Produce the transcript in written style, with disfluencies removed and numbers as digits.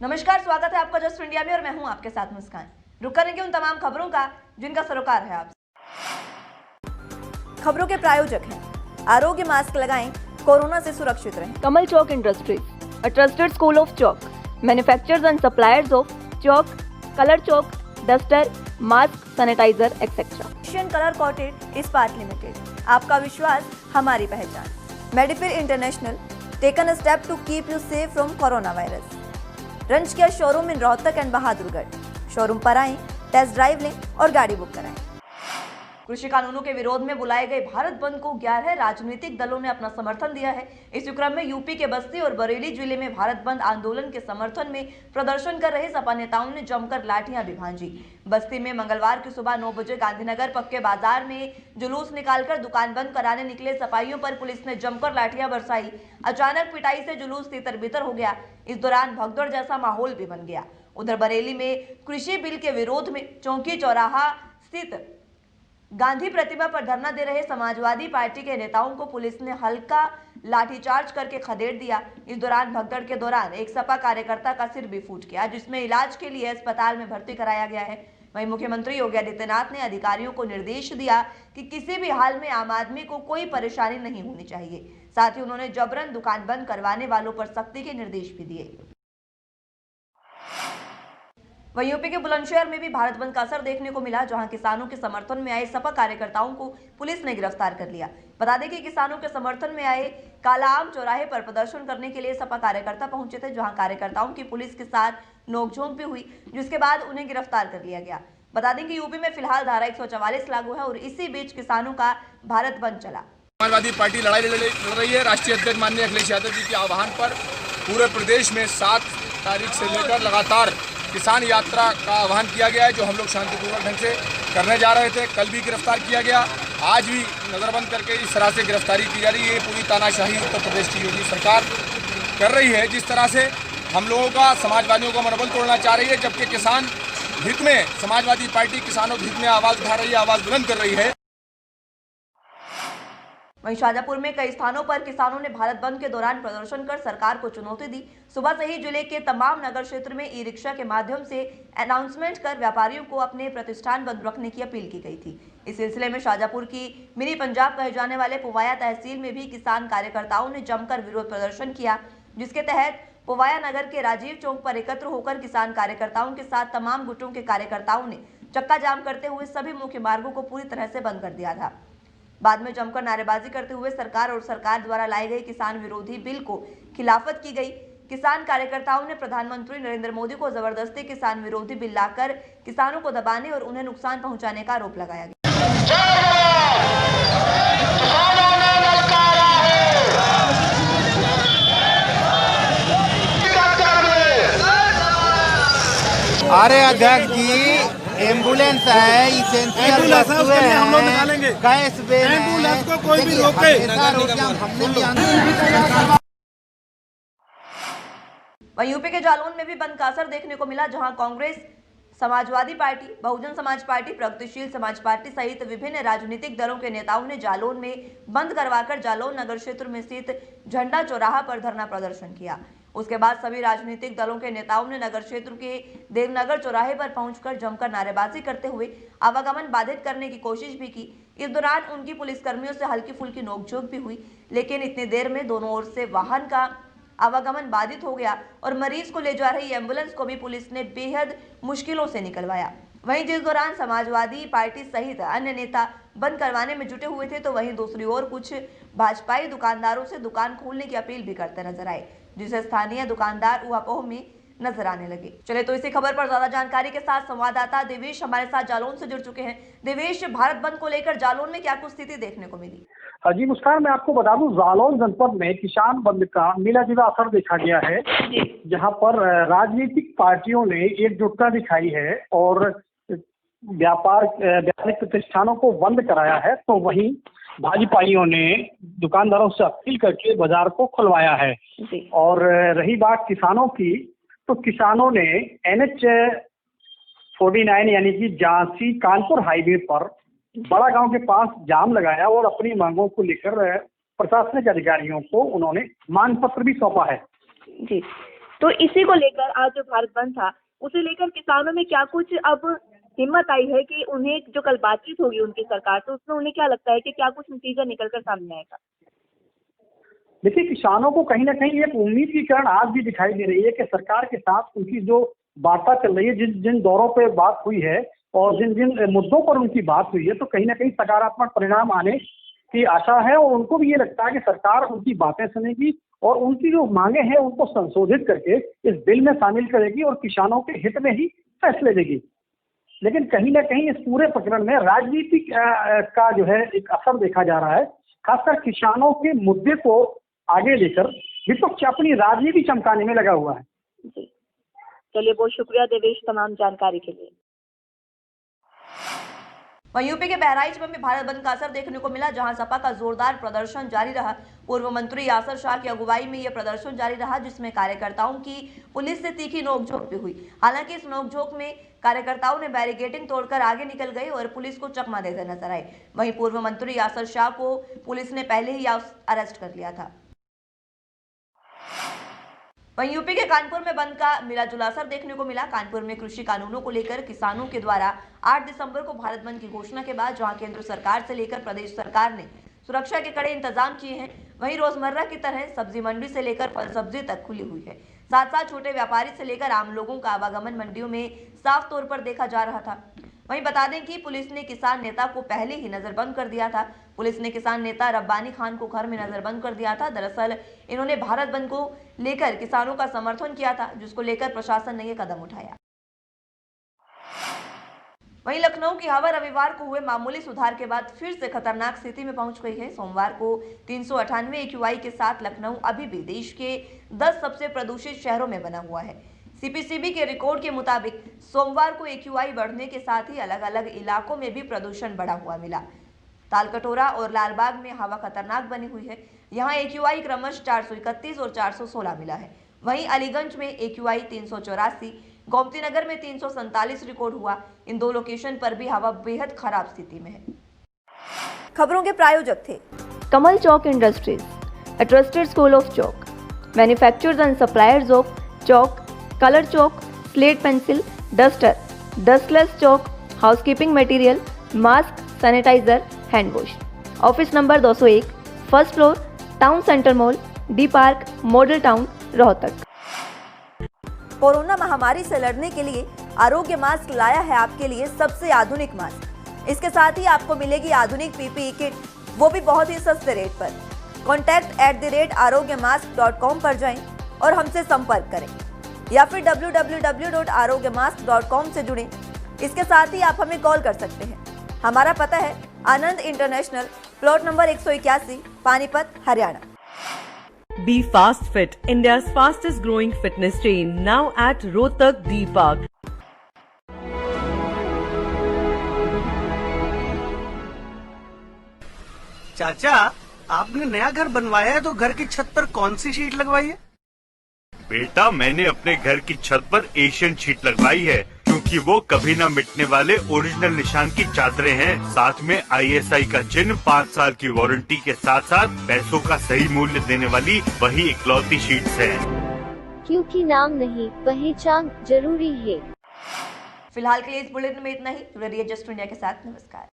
नमस्कार, स्वागत है आपका जस्ट इंडिया में और मैं हूं आपके साथ मुस्कान। रुक करेंगे उन तमाम खबरों का जिनका सरोकार है आप। खबरों के प्रायोजक हैं आरोग्य मास्क लगाएं, कोरोना से सुरक्षित रहें। Kamal Chalk Industries, a trusted school of chalk, manufacturers and suppliers of chalk, color chalk, duster, mask, sanitizer, etc. Asian colour coated Ispat limited, आपका विश्वास हमारी पहचान। मेडिफिर international, taken a step to keep you safe from corona virus. रंज किया showroom in Rohtak and Bahadurgarh. Showroom पर आएं, test drive लें और गाड़ी बुक कराएं। कृषि कानूनों के विरोध में बुलाए गए भारत बंद को 11 राजनीतिक दलों ने अपना समर्थन दिया है। इसी क्रम में यूपी के बस्ती और बरेली जिले में भारत बंद आंदोलन के समर्थन में प्रदर्शन कर रहे सपा नेताओं ने जमकर लाठियां भी भांजी। बस्ती में मंगलवार की सुबह 9 बजे गांधीनगर पक्के बाजार में जुलूस निकालकर दुकान बंद कराने निकले सपाइयों पर पुलिस ने जमकर लाठियां बरसाई। अचानक पिटाई से जुलूस तितर बितर हो गया। इस दौरान भगदड़ जैसा माहौल भी बन गया। उधर बरेली में कृषि बिल के विरोध में चौकी चौराहा स्थित गांधी प्रतिमा पर धरना दे रहे समाजवादी पार्टी के नेताओं को पुलिस ने हल्का लाठीचार्ज करके खदेड़ दिया। इस दौरान भगदड़ के दौरान एक सपा कार्यकर्ता का सिर भी फूट गया, जिसमें इलाज के लिए अस्पताल में भर्ती कराया गया है। वहीं मुख्यमंत्री योगी आदित्यनाथ ने अधिकारियों को निर्देश दिया कि किसी भी हाल में आम आदमी को कोई परेशानी नहीं होनी चाहिए। साथ ही उन्होंने जबरन दुकान बंद करवाने वालों पर सख्ती के निर्देश भी दिए। वहीं यूपी के बुलंदशहर में भी भारत बंद का असर देखने को मिला, जहां किसानों के समर्थन में आए सपा कार्यकर्ताओं को पुलिस ने गिरफ्तार कर लिया। बता दें कि किसानों के समर्थन में आए कालाआम चौराहे पर प्रदर्शन करने के लिए सपा कार्यकर्ता पहुंचे थे, जहां कार्यकर्ताओं की पुलिस के साथ नोकझोंक भी हुई, जिसके बाद उन्हें गिरफ्तार कर लिया गया। बता दें कि यूपी में फिलहाल धारा 144 लागू है और इसी बीच किसानों का भारत बंद चला। समाजवादी पार्टी लड़ाई लड़ रही है। राष्ट्रीय अध्यक्ष माननीय अखिलेश यादव जी के आह्वान पर पूरे प्रदेश में 7 तारीख से लेकर लगातार किसान यात्रा का आह्वान किया गया है, जो हम लोग शांतिपूर्वक ढंग से करने जा रहे थे। कल भी गिरफ्तार किया गया, आज भी नज़रबंद करके इस तरह से गिरफ्तारी की जा रही है। पूरी तानाशाही उत्तर प्रदेश की योगी सरकार कर रही है। जिस तरह से हम लोगों का समाजवादियों का मनोबल तोड़ना चाह रही है, जबकि किसान हित में समाजवादी पार्टी किसानों के हित में आवाज़ उठा रही है, आवाज़ बुलंद कर रही है। वहीं शाजापुर में कई स्थानों पर किसानों ने भारत बंद के दौरान प्रदर्शन कर सरकार को चुनौती दी। सुबह से ही जिले के तमाम नगर क्षेत्र में ई रिक्शा के माध्यम से अनाउंसमेंट कर व्यापारियों को अपने प्रतिष्ठान बंद रखने की अपील की गई थी। इस सिलसिले में शाजापुर की मिनी पंजाब कहे जाने वाले पुवाया तहसील में भी किसान कार्यकर्ताओं ने जमकर विरोध प्रदर्शन किया, जिसके तहत पुवाया नगर के राजीव चौक पर एकत्र होकर किसान कार्यकर्ताओं के साथ तमाम गुटों के कार्यकर्ताओं ने चक्का जाम करते हुए सभी मुख्य मार्गों को पूरी तरह से बंद कर दिया था। बाद में जमकर नारेबाजी करते हुए सरकार और सरकार द्वारा लाई गई किसान विरोधी बिल को खिलाफत की गई। किसान कार्यकर्ताओं ने प्रधानमंत्री नरेंद्र मोदी को जबरदस्ती किसान विरोधी बिल लाकर किसानों को दबाने और उन्हें नुकसान पहुंचाने का आरोप लगाया गया। अरे अध्यक्ष जी, एम्बुलेंस है, इसेंशियल वस्तुएं हैं, हम लोग निकालेंगे। गैस बिल है, एम्बुलेंस को कोई भी रोके। वहीं यूपी के जालौन में भी बंद का असर देखने को मिला, जहां कांग्रेस, समाजवादी पार्टी, बहुजन समाज पार्टी, प्रगतिशील समाज पार्टी सहित विभिन्न राजनीतिक दलों के नेताओं ने जालौन में बंद करवाकर जालौन नगर क्षेत्र में स्थित झंडा चौराहा पर धरना प्रदर्शन किया। उसके बाद सभी राजनीतिक दलों के नेताओं ने नगर क्षेत्र के देवनगर चौराहे पर पहुंचकर जमकर नारेबाजी करते हुए आवागमन बाधित करने की कोशिश भी की। इस दौरान उनकी पुलिसकर्मियों से हल्की फुल्की नोकझोंक भी हुई, लेकिन इतनी देर में दोनों ओर से वाहन का आवागमन बाधित हो गया और मरीज को ले जा रही एम्बुलेंस को भी पुलिस ने बेहद मुश्किलों से निकलवाया। वहीं जिस दौरान समाजवादी पार्टी सहित अन्य नेता बंद करवाने में जुटे हुए थे, तो वहीं दूसरी ओर कुछ भाजपाई दुकानदारों से दुकान खोलने की अपील भी करते नजर आए, जिसे स्थानीय दुकानदार ऊहापोह में नजर आने लगे। चले तो इसी खबर पर ज्यादा जानकारी के साथ संवाददाता देवेश हमारे साथ जालौन से जुड़ चुके हैं। देवेश, भारत बंद को लेकर जालौन में क्या कुछ स्थिति देखने को मिली? जी मुस्कान, मैं आपको बता दूं, जालौन जनपद में किसान बंद का मिला जुला असर देखा गया है, जहां पर राजनीतिक पार्टियों ने एकजुटता दिखाई है और व्यापारिक प्रतिष्ठानों को बंद कराया है, तो वहीं भाजपाइयों ने दुकानदारों से अपील करके बाजार को खुलवाया है। और रही बात किसानों की, तो किसानों ने NH 49 यानी कि झांसी कानपुर हाईवे पर बड़ा गांव के पास जाम लगाया और अपनी मांगों को लेकर प्रशासनिक अधिकारियों को उन्होंने मांग पत्र भी सौंपा है। जी, तो इसी को लेकर आज जो भारत बंद था उसे लेकर किसानों में क्या कुछ अब हिम्मत आई है कि उन्हें जो कल बातचीत होगी उनकी सरकार से उसमें उन्हें क्या लगता है कि क्या कुछ नतीजा निकलकर सामने आएगा? देखिए, किसानों को कहीं ना कहीं एक उम्मीद की किरण आज भी दिखाई दे रही है कि सरकार के साथ उनकी जो वार्ता चल रही है, जिन जिन दौरों पे बात हुई है और जिन जिन मुद्दों पर उनकी बात हुई है, तो कहीं ना कहीं सकारात्मक परिणाम आने की आशा है। और उनको भी ये लगता है कि सरकार उनकी बातें सुनेगी और उनकी जो मांगे हैं उनको संशोधित करके इस बिल में शामिल करेगी और किसानों के हित में ही फैसले देगी। लेकिन कहीं ना कहीं इस पूरे प्रकरण में राजनीति का जो है एक असर देखा जा रहा है। खासकर किसानों के मुद्दे को आगे लेकर विपक्ष अपनी राजनीति चमकाने में लगा हुआ है। जी, चलिए, बहुत शुक्रिया देवेश तमाम जानकारी के लिए। वहीं यूपी के बहराइच में भी भारत बंद का असर देखने को मिला, जहां सपा का जोरदार प्रदर्शन जारी रहा। पूर्व मंत्री यासर शाह की अगुवाई में यह प्रदर्शन जारी रहा, जिसमें कार्यकर्ताओं की पुलिस से तीखी नोकझोंक भी हुई। हालांकि इस नोकझोंक में कार्यकर्ताओं ने बैरिकेडिंग तोड़कर आगे निकल गए और पुलिस को चकमा देते नजर आए। वहीं पूर्व मंत्री यासर शाह को पुलिस ने पहले ही अरेस्ट कर लिया था। वहीं यूपी के कानपुर में बंद का मिला जुला असर देखने को मिला। कानपुर में कृषि कानूनों को लेकर किसानों के द्वारा 8 दिसंबर को भारत बंद की घोषणा के बाद जहां केंद्र सरकार से लेकर प्रदेश सरकार ने सुरक्षा के कड़े इंतजाम किए हैं, वहीं रोजमर्रा की तरह सब्जी मंडी से लेकर फल सब्जी तक खुली हुई है। साथ साथ छोटे व्यापारी से लेकर आम लोगों का आवागमन मंडियों में साफ तौर पर देखा जा रहा था। वहीं बता दें कि पुलिस ने किसान नेता को पहले ही नजरबंद कर दिया था। पुलिस ने किसान नेता रब्बानी खान को घर में नजरबंद कर दिया था। दरअसल इन्होंने भारत बंद को लेकर किसानों का समर्थन किया था, जिसको लेकर प्रशासन ने यह कदम उठाया। वहीं लखनऊ की हवा रविवार को हुए मामूली सुधार के बाद फिर से खतरनाक स्थिति में पहुंच गई है। सोमवार को 398 AQI के साथ लखनऊ अभी भी देश के 10 सबसे प्रदूषित शहरों में बना हुआ है। CPCB के रिकॉर्ड के मुताबिक सोमवार को AQI बढ़ने के साथ ही अलग अलग इलाकों में भी प्रदूषण बढ़ा हुआ मिला। तालकटोरा और लालबाग में हवा खतरनाक बनी हुई है। यहाँ AQI क्रमशः 431 और 416 मिला है। वहीं अलीगंज में AQI 384, गोमती नगर में 347 रिकॉर्ड हुआ। इन दो लोकेशन पर भी हवा बेहद खराब स्थिति में है। खबरों के प्रायोजक थे कमल चौक industries, a trusted school of chalk, manufacturers and suppliers of chalk, color chalk, slate pencil, duster, dustless chalk, housekeeping material, mask, sanitizer, hand wash. Office number 201, first floor, town centre mall, D park, model town, Rohtak. Corona महामारी से लड़ने के लिए आरोग्य mask लाया है आपके लिए सबसे आधुनिक मास्क। इसके साथ ही आपको मिलेगी आधुनिक PPE किट, वो भी बहुत ही सस्ते रेट पर। contact@arogyamask.com पर जाएं और हमसे संपर्क करें या फिर www.arogyamask.com से जुड़ें। इसके साथ ही आप हमें कॉल कर सकते हैं। हमारा पता है Anand international, plot number 181, Panipat, Haryana. Be Fast Fit, India's fastest growing fitness chain, now at Rohtak D Park. चाचा, आपने नया घर बनवाया है तो घर की छत पर कौन सी शीट लगवाई है? बेटा, मैंने अपने घर की छत पर एशियन शीट लगवाई है, क्योंकि वो कभी न मिटने वाले ओरिजिनल निशान की चादरें हैं। साथ में ISI का चिन्ह, 5 साल की वारंटी के साथ साथ पैसों का सही मूल्य देने वाली वही इकलौती शीट्स है। क्योंकि नाम नहीं, पहचान जरूरी है। फिलहाल के लिए इस बुलेटिन में इतना ही। जुड़े रहिए जस्ट इंडिया के साथ। नमस्कार।